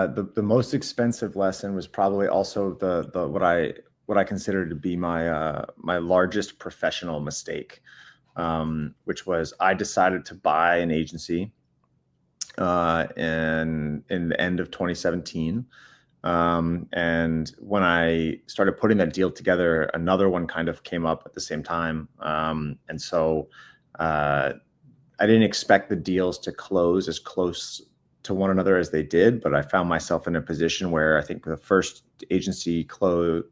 The most expensive lesson was probably also the what I consider to be my largest professional mistake, which was I decided to buy an agency in the end of 2017. And when I started putting that deal together, another one kind of came up at the same time. And so I didn't expect the deals to close as close to one another as they did, but I found myself in a position where I think the first agency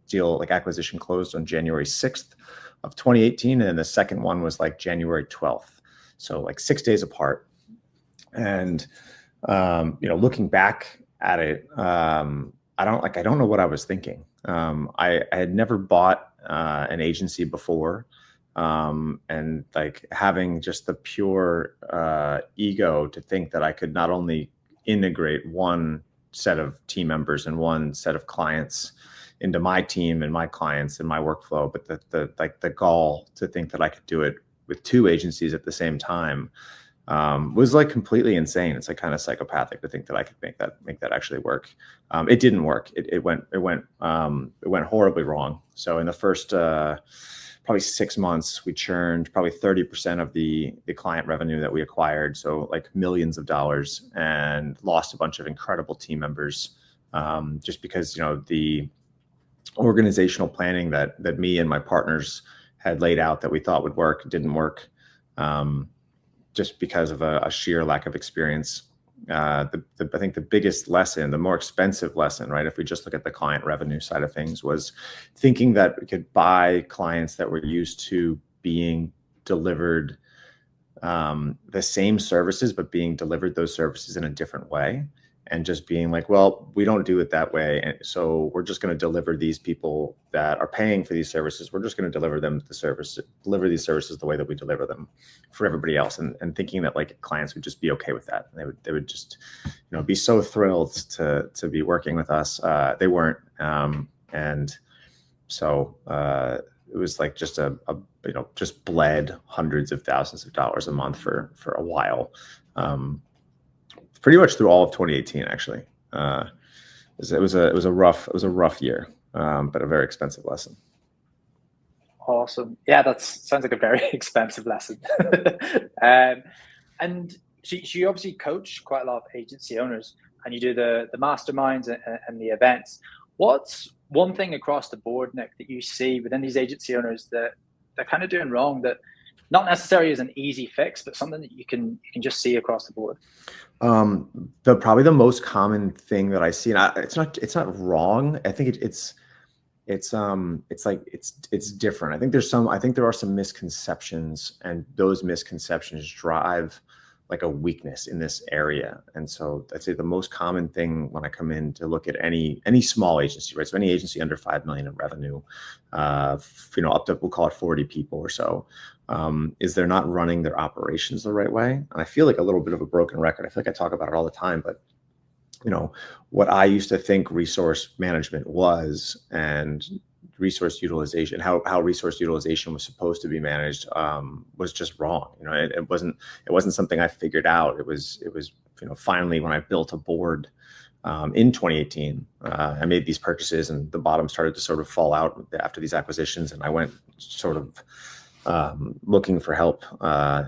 deal, like acquisition, closed on January 6th of 2018, and the second one was like January 12th. So like 6 days apart. And looking back at it, I don't know what I was thinking. I had never bought an agency before. And like having just the pure ego to think that I could not only integrate one set of team members and one set of clients into my team and my clients and my workflow, but the gall to think that I could do it with two agencies at the same time was like completely insane. It's like kind of psychopathic to think that I could make that actually work. It didn't work. It went horribly wrong. So in the first probably 6 months, we churned probably 30% of the client revenue that we acquired. So like millions of dollars, and lost a bunch of incredible team members, just because, the organizational planning that me and my partners had laid out that we thought would work didn't work, just because of a sheer lack of experience. I think the biggest lesson, the more expensive lesson, right, if we just look at the client revenue side of things, was thinking that we could buy clients that were used to being delivered the same services, but being delivered those services in a different way, and just being like, well, we don't do it that way, and so we're just going to deliver these people that are paying for these services. We're just going to deliver these services the way that we deliver them for everybody else, and thinking that like clients would just be okay with that. And they would just, be so thrilled to be working with us. They weren't, and so it was like just just bled hundreds of thousands of dollars a month for a while. Pretty much through all of 2018, actually. It was a rough year, but a very expensive lesson. Awesome. Yeah, that sounds like a very expensive lesson. And so you obviously coach quite a lot of agency owners, and you do the masterminds and the events. What's one thing across the board, Nick, that you see within these agency owners that they're kind of doing wrong, that not necessarily is an easy fix, but something that you can just see across the board? Probably the most common thing that I see, and it's not wrong. I think it's different. I think there are some misconceptions, and those misconceptions drive like a weakness in this area. And so I'd say the most common thing when I come in to look at any small agency, right? So any agency under 5 million in revenue, up to, we'll call it 40 people or so, is they're not running their operations the right way. And I feel like a little bit of a broken record. I feel like I talk about it all the time, but what I used to think resource management was, and resource utilization, how resource utilization was supposed to be managed, was just wrong. It wasn't something I figured out. It was finally when I built a board in 2018, I made these purchases, and the bottom started to sort of fall out after these acquisitions, and I went sort of looking for help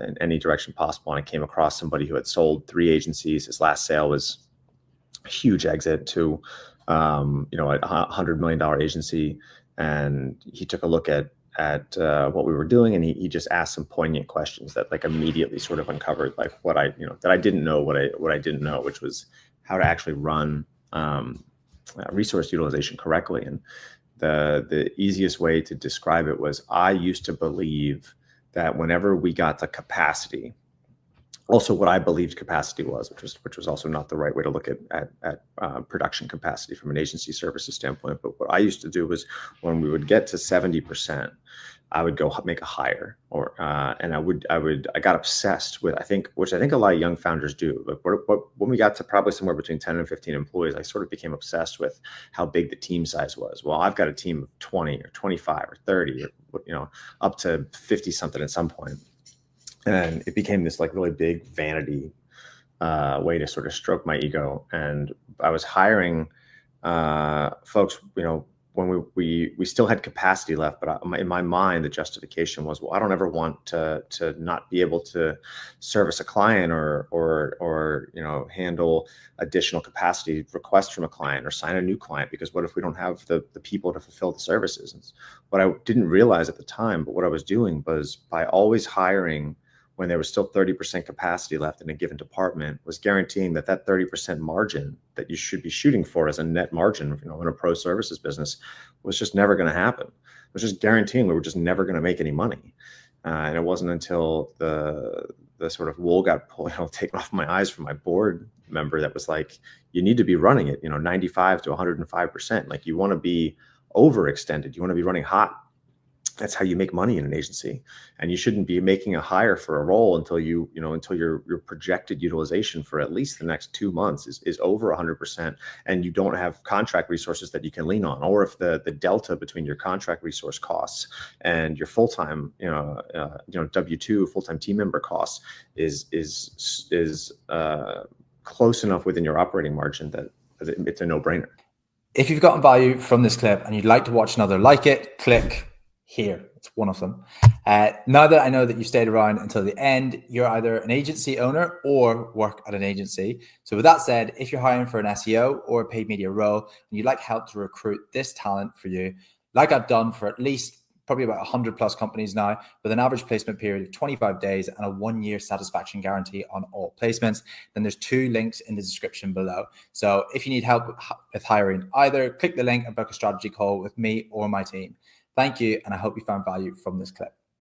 in any direction possible, and I came across somebody who had sold 3 agencies. His last sale was a huge exit to a $100 million agency. And he took a look at what we were doing, and he just asked some poignant questions that like immediately sort of uncovered like what I didn't know, what I didn't know, which was how to actually run resource utilization correctly. And the easiest way to describe it was, I used to believe that whenever we got to capacity, also what I believed capacity was, which was also not the right way to look at production capacity from an agency services standpoint. But what I used to do was, when we would get to 70%, I would go make a hire, and I got obsessed with, which I think a lot of young founders do. Like when we got to probably somewhere between 10 and 15 employees, I sort of became obsessed with how big the team size was. Well, I've got a team of 20 or 25 or 30, or up to 50 something at some point. And it became this like really big vanity way to sort of stroke my ego. And I was hiring folks, when we still had capacity left, but in my mind, the justification was, well, I don't ever want to not be able to service a client or handle additional capacity requests from a client or sign a new client, because what if we don't have the people to fulfill the services? And what I didn't realize at the time, but what I was doing was, by always hiring when there was still 30% capacity left in a given department, was guaranteeing that 30% margin that you should be shooting for as a net margin, in a pro services business, was just never going to happen. It was just guaranteeing we were just never going to make any money. And it wasn't until the sort of wool got taken off my eyes from my board member that was like, you need to be running it, 95 to 105%. Like, you want to be overextended. You want to be running hot. That's how you make money in an agency. And you shouldn't be making a hire for a role until until your projected utilization for at least the next 2 months is over 100%, and you don't have contract resources that you can lean on. Or if the delta between your contract resource costs and your full-time W-2 full-time team member costs is close enough within your operating margin that it's a no-brainer. If you've gotten value from this clip and you'd like to watch another like it, click here. It's one of them. Now that I know that you stayed around until the end, you're either an agency owner or work at an agency. So with that said, if you're hiring for an SEO or a paid media role and you'd like help to recruit this talent for you, like I've done for at least probably about 100 plus companies now, with an average placement period of 25 days and a 1-year satisfaction guarantee on all placements, then there's 2 links in the description below. So if you need help with hiring, either click the link and book a strategy call with me or my team. Thank you, and I hope you found value from this clip.